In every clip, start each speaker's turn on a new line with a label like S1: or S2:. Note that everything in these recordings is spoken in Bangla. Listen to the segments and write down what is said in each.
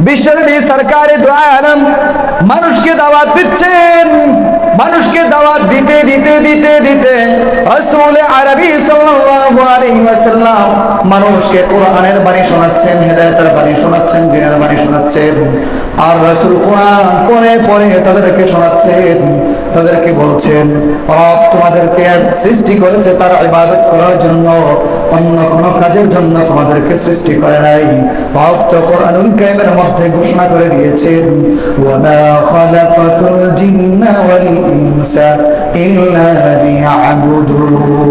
S1: বিশ্বনবী সরকারে দু আলম মানুষকে দাওয়াত দিচ্ছেন। মানুষকে দাওয়াত দিতে দিতে দিতে দিতে রাসূল আরবি সাল্লাল্লাহু আলাইহি ওয়াসাল্লাম মানুষকে কোরআনের বাণী শোনাচ্ছেন, হেদায়েতের বাণী শোনাচ্ছেন, দ্বীনের বাণী শোনাচ্ছেন। আর রাসূল কোরআন পড়ে পড়ে তাদেরকে শোনাচ্ছেন, তাদেরকে বলছেন রব তোমাদেরকে সৃষ্টি করেছে তার ইবাদত করার জন্য, অন্য কোনো কাজের জন্য তোমাদেরকে সৃষ্টি করে নাই। রব তো কোরআনুল কারীমের মধ্যে ঘোষণা করে দিয়েছেন ওয়ামা খালাকাতুল জিন্না ওয়াল ইনসা ইল্লা লিয়াবুদুন।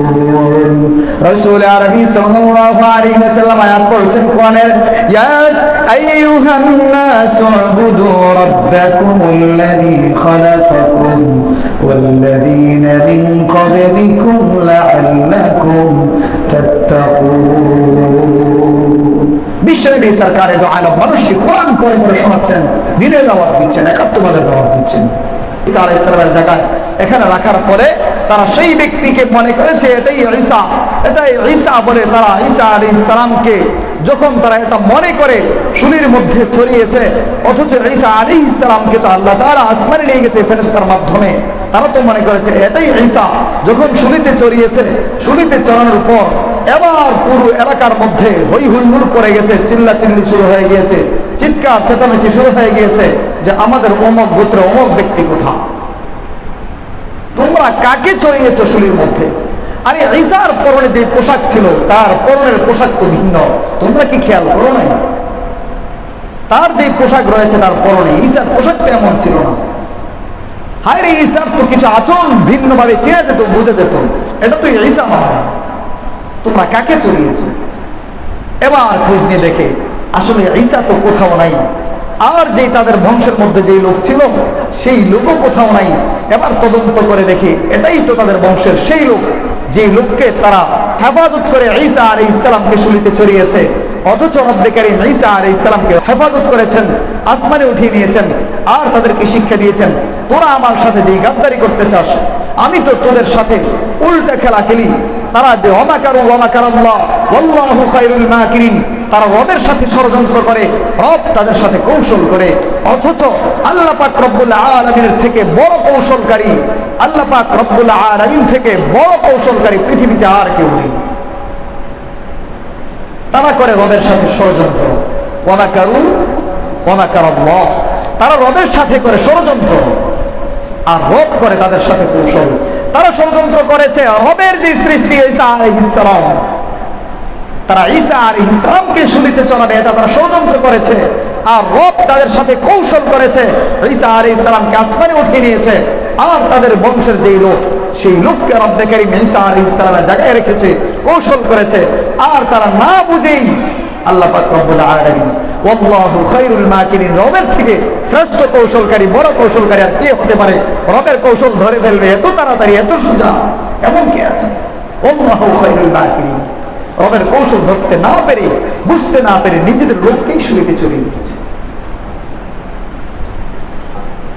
S1: রাসূল আরবি সাল্লাল্লাহু আলাইহি ওয়াসাল্লাম আয়াত পড়ছেন কোরআনের, ইয়া আইয়ুহান নাসু উবুদু রাব্বাকুমুল্লাযী খালাকাকুম ওয়াল্লাযীনা মিন ক্বাবলিকুম লাআল্লাকুম তাত্তাকুন। বিশ্বনবী সরকারে দু আলম মানুষকে কোরআন পড়ে পড়ে শোনাচ্ছেন, দ্বীনের দাওয়াত দিচ্ছেন, একাত্মবাদের দাওয়াত দিচ্ছেন। ঈসা আলাইহিস সালামের জায়গায় এখানে রাখার ফলে তারা সেই ব্যক্তিকে মনে করেছে এটাই ঈসা, এটাই ঈসা বলে তারা ঈসা আলাইহিস সালামকে যখন তারা এটা মনে করে শুলির মধ্যে ছড়িয়েছে, অথচ ঈসা আলাইহিস সালামকে তো আল্লাহ তাআলা আসমানে নিয়ে গেছে ফেরেশতার মাধ্যমে। তারা তো মনে করেছে এটাই ঈসা। যখন শুলিতে চড়িয়েছে, শুলিতে চড়ানোর পর এবার পুরো এলাকার মধ্যে হই হুল্লোড় পড়ে গেছে, চিল্লাচিল্লি শুরু হয়ে গিয়েছে, চিৎকার চেঁচামেচি শুরু হয়ে গিয়েছে যে আমাদের অমুক গোত্র অমুক ব্যক্তি কোথা, তোমরা কাকে চড়িয়েছো শুলির মধ্যে? আরে ঈসার পরনে যে পোশাক ছিল তার পরনের পোশাক তো ভিন্ন, তোমরা কি খেয়াল করো নাই? তার যে পোশাক রয়েছে তার পরনে, ঈসার পোশাক তো এমন ছিল না। হায় রে, ঈসার তো কিছু আচরণ ভিন্নভাবে চেনা যেত, বোঝা যেত, এটা তো ঈসা নয়, তোমরা কাকে চড়িয়েছো? এবার খোঁজ নিয়ে দেখে আসলে ঈসা তো কোথাও নাই, আর যে তাদের বংশের মধ্যে যেই লোক ছিল সেই লোকও কোথাও নাই। এবার তদন্ত করে দেখে এটাই তো তাদের বংশের সেই লোক, যে লোককে তারা হেফাজত করে ঈসা আলাইহিস সালামকে শুলিতে চড়িয়েছে। অথচ রব্বে কারীম ঈসা আলাইহিস সালামকে হেফাজত করেছেন, আসমানে উঠিয়ে নিয়েছেন, আর তাদেরকে শিক্ষা দিয়েছেন তোরা আমার সাথে যেই গাদ্দারি করতে চাস আমি তো তোদের সাথে উল্টা খেলা খেলি। তারা যে ওয়ামাকারু ওয়ামাকারাল্লাহ ওয়াল্লাহু খায়রুল মাকিরিন, তারা রবের সাথে ষড়যন্ত্র করে, রব তাদের সাথে কৌশল করে। অথচ আল্লাহ পাক রব্বুল আলামিনের থেকে বড় কৌশলকারী, আল্লাহ পাক রব্বুল আলামিন থেকে বড় কৌশলকারী পৃথিবীতে আর কেউ নেই। তারা করে রবের সাথে ষড়যন্ত্র, ওয়ামাকারু ওয়ামাকারাল্লাহ, তারা রবের সাথে করে ষড়যন্ত্র আর রব করে তাদের সাথে কৌশল। তারা ষড়যন্ত্র করেছে রবের যে সৃষ্টি ঈসা আলাইহিস সালাম, তারা ঈসা আলাইহিস সালামকে শুলিতে চড়াবে এটা তারা ষড়যন্ত্র করেছে, আর রব তাদের সাথে কৌশল করেছে, ঈসা আলাইহিস সালামকে আসমানে উঠিয়ে নিয়েছে। আর তাদের বংশের যেই লোক সেই লোককে রব্বে কারীম ঈসা আলাইহিস সালামের জায়গায় রেখেছে, কৌশল করেছে। আর তারা না বুঝেই আল্লাহ পাক রব্বুল আলামিন ওয়াল্লাহু খায়রুল মাকিরিন, রবের থেকে শ্রেষ্ঠ কৌশলকারী, বড় কৌশলকারী আর কে হতে পারে? রবের কৌশল ধরে ফেলবে এত তাড়াতাড়ি, এত সোজা এমন কে আছে? ওয়াল্লাহু খায়রুল মাকিরিন, রবের কৌশল ধরতে না পেরে, বুঝতে না পেরে নিজেদের লোককেই শুলিতে চড়িয়ে দিয়েছে।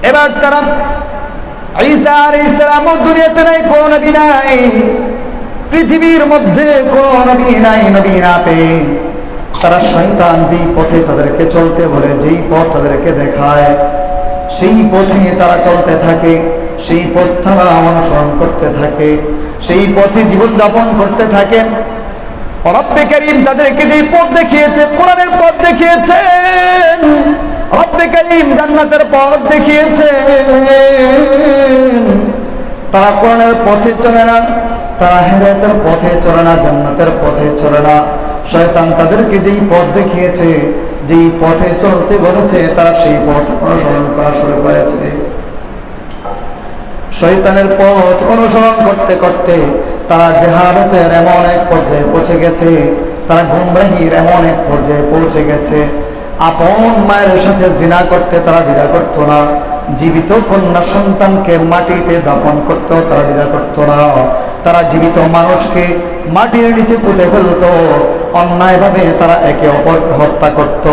S1: এবার তারা ঈসা আলাইহিস সালাম দুনিয়াতে নাই, কোন নবী নাই, পৃথিবীর মধ্যে কোন নবী নাই, নবী না পেয়ে তারা শয়তান যেই পথে তাদেরকে চলতে বলে, যেই পথ তাদেরকে দেখায় সেই পথে তারা চলতে থাকে, সেই পথ তারা অনুসরণ করতে থাকে, সেই পথে জীবনযাপন করতে থাকে। রব্বে কারীম তাদেরকে যেই পথ দেখিয়েছে, কোরআনের পথ দেখিয়েছেন, রব্বে কারীম জান্নাতের পথ দেখিয়েছেন। তারা কোরআনের পথে চলে না, তারা হেদায়েতের পথে চলে না, জান্নাতের পথে চলে না। শয়তান তাদেরকে যেই পথ দেখিয়েছে, যেই পথে চলতে বলেছে, তারা সেই পথ অনুসরণ করা শুরু করেছে। শয়তানের পথ অনুসরণ করতে করতে তারা জাহালতের এমন এক পর্যায়ে পৌঁছে গেছে, তারা গুমরাহির এমন এক পর্যায়ে পৌঁছে গেছে। আপন মায়ের সাথে জিনা করতে তারা দ্বিধা করতো না, জীবিত কন্যা সন্তানকে মাটিতে দাফন করতেও তারা দ্বিধা করতো না। তারা জীবিত মানুষকে মাটির নিচে পুঁতে ফেলতো, অন্যায়ভাবে তারা একে অপরকে হত্যা করত,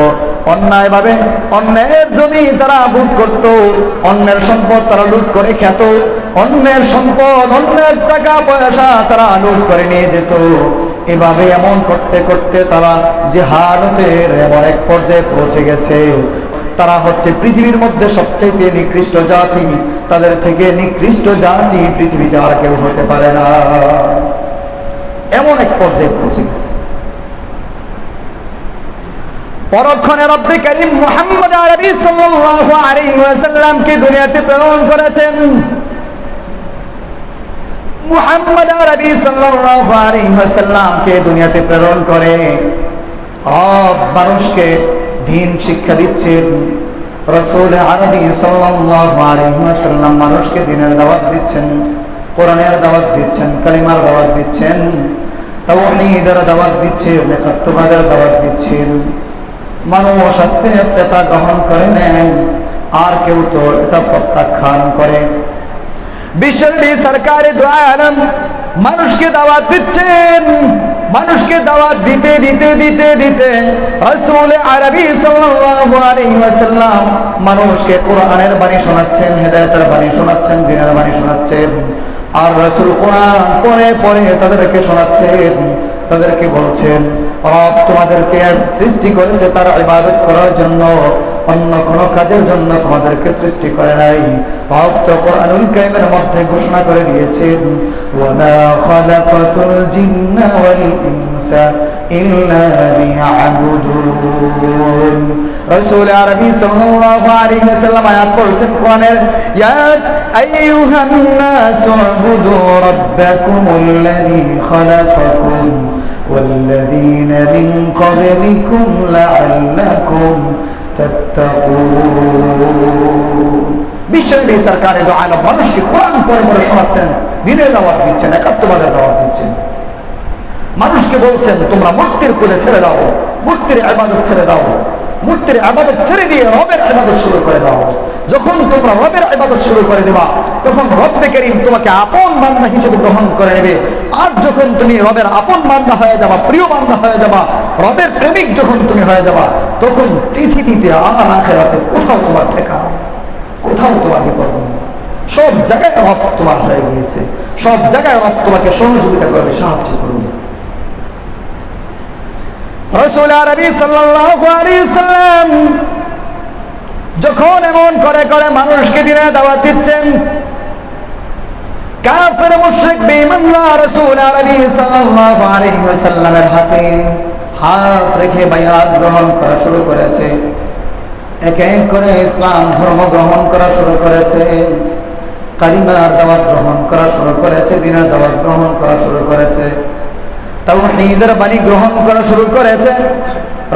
S1: অন্যায়ভাবে অন্যের জমি তারা লুট করত, অন্যের সম্পদ তারা লুট করে খেত, অন্যের সম্পদ অন্যের টাকা পয়সা তারা লুট করে নিয়ে যেত। এভাবে এমন করতে করতে তারা জেহালতের এমন এক পর্যায়ে পৌঁছে গেছে, তারা হচ্ছে পৃথিবীর মধ্যে সবচেয়ে নিকৃষ্ট জাতি। তাদের থেকে নিকৃষ্ট জাতি পৃথিবীতে আর কেউ হতে পারে না, এমন এক পর্যায়ে পৌঁছে গেছে। পরক্ষণে রব্বে কারীম মুহাম্মদ আরবি সাল্লাল্লাহু আলাইহি ওয়াসাল্লামকে দুনিয়াতে প্রেরণ করেছেন। মুহাম্মদ আরবি সাল্লাল্লাহু আলাইহি ওয়াসাল্লামকে দুনিয়াতে প্রেরণ করে রব মানুষকে দ্বীন শিক্ষা দিচ্ছেন। রাসূল আরবি সাল্লাল্লাহু আলাইহি ওয়াসাল্লাম মানুষকে দ্বীনের দাওয়াত দিচ্ছেন, কোরআনের দাওয়াত দিচ্ছেন, কালিমার দাওয়াত দিচ্ছেন, তাওহীদের দাওয়াত দিচ্ছেন, একাত্মবাদের দাওয়াত দিচ্ছেন। মানুষ আস্তে আস্তে তা গ্রহণ করে নেয়, আর কেউ তো এটা প্রত্যাখ্যান করে। বিশ্বনবী সরকারে দু আলম মানুষকে দাওয়াত দিচ্ছেন। মানুষকে দাওয়াত দিতে দিতে দিতে দিতে রাসূল আরবি সাল্লাল্লাহু আলাইহি ওয়াসাল্লাম মানুষকে কোরআনের বাণী শোনাচ্ছেন, হেদায়েতের বাণী শোনাচ্ছেন, দ্বীনের বাণী শোনাচ্ছেন। আর রাসূল কোরআন পড়ে পড়ে তাদেরকে শোনাচ্ছেন, তাদেরকে বলছেন রব তোমাদেরকে সৃষ্টি করেছে তার ইবাদত করার জন্য, অন্য কোনো কাজের জন্য তোমাদেরকে সৃষ্টি করে নাই। রব তো কোরআনুল কারীমের মধ্যে ঘোষণা করে দিয়েছেন ওয়ামা খালাকাতুল জিন্না ওয়াল ইনসা ইল্লা লিয়াবুদুন। রাসূল আরবি সাল্লাল্লাহু আলাইহি ওয়াসাল্লাম আয়াত পড়ছেন কোরআনের, ইয়া আইয়ুহান নাসু উবুদু রাব্বাকুমুল্লাযী খালাকাকুম والذين من قبلكم لعلكم تتقون। বিশ্বনবী সরকারে দু আলম মানুষকে কোরআন পড়ে পড়ে শোনাচ্ছেন, দ্বীনের দাওয়াত দিচ্ছেন, একাত্মবাদের দাওয়াত দিচ্ছেন। মানুষকে বলছেন তোমরা মূর্তির পূজা ছেড়ে দাও, মূর্তির ইবাদত ছেড়ে দাও, মূর্তির ইবাদত ছেড়ে দিয়ে রবের ইবাদত শুরু করে দাও। যখন তোমরা রবের ইবাদত শুরু করে দেবা তখন রব্বে কারীম তোমাকে আপন বান্দা হিসেবে গ্রহণ করে নেবে। আর যখন তুমি রবের আপন বান্দা হয়ে যাবা, প্রিয় বান্দা হয়ে যাবা, রবের প্রেমিক যখন তুমি হয়ে যাবা, তখন পৃথিবীতে আর আখিরাতে কোথাও তোমার ঠিকানা নেই, কোথাও তোমার বিপদ নেই। সব জায়গায় রব তোমার হয়ে গিয়েছে, সব জায়গায় রব তোমাকে সহযোগিতা করবে, সাহায্য করবে। রাসূল আরবি সাল্লাল্লাহু আলাইহি ওয়াসাল্লাম যখন এমন করে করে মানুষকে দ্বীনের দাওয়াত দিচ্ছেন, কাফের মুশরিক বেঈমানরা রাসূল আরবি সাল্লাল্লাহু আলাইহি ওয়াসাল্লামের হাতে হাত রেখে বায়াত গ্রহণ করা শুরু করেছে। এক এক করে ইসলাম ধর্ম গ্রহণ করা শুরু করেছে, কালিমার দাওয়াত গ্রহণ করা শুরু করেছে, দ্বীনের দাওয়াত গ্রহণ করা শুরু করেছে, তাওহীদের বাণী গ্রহণ করা শুরু করেছে।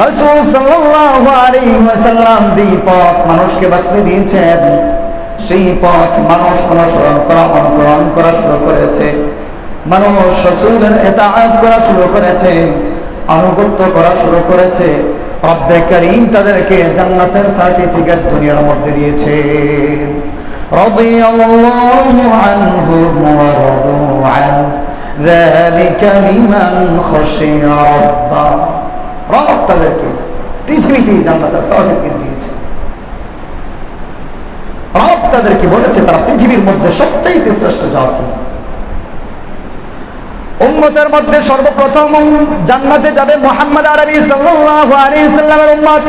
S1: রাসূল সাল্লাল্লাহু আলাইহি ওয়াসাল্লাম যেই পথ মানুষকে বাতলে দিয়েছেন, সেই পথ মানুষ অনুসরণ করা, অনুকরণ করা শুরু করেছে। মানুষ রাসূলের ইতাআত করা শুরু করেছে, আনুগত্য করা শুরু করেছে। রব্বে কারীম তাদেরকে জান্নাতের সার্টিফিকেট দুনিয়ার মধ্যে দিয়েছে। রাদিয়াল্লাহু আনহুম ওয়া রাদু আন যালিকা লিমান খাশিয়া রাব্বা। রব তাদেরকে পৃথিবীতেই জান্নাতের সার্টিফিকেট দিয়েছে। রব তাদেরকে বলেছে তারা পৃথিবীর মধ্যে সবচাইতে শ্রেষ্ঠ জাতি। উম্মতের মধ্যে সর্বপ্রথম জান্নাতে যাবে মুহাম্মদ আরবি সাল্লাল্লাহু আলাইহি ওয়াসাল্লামের উম্মত।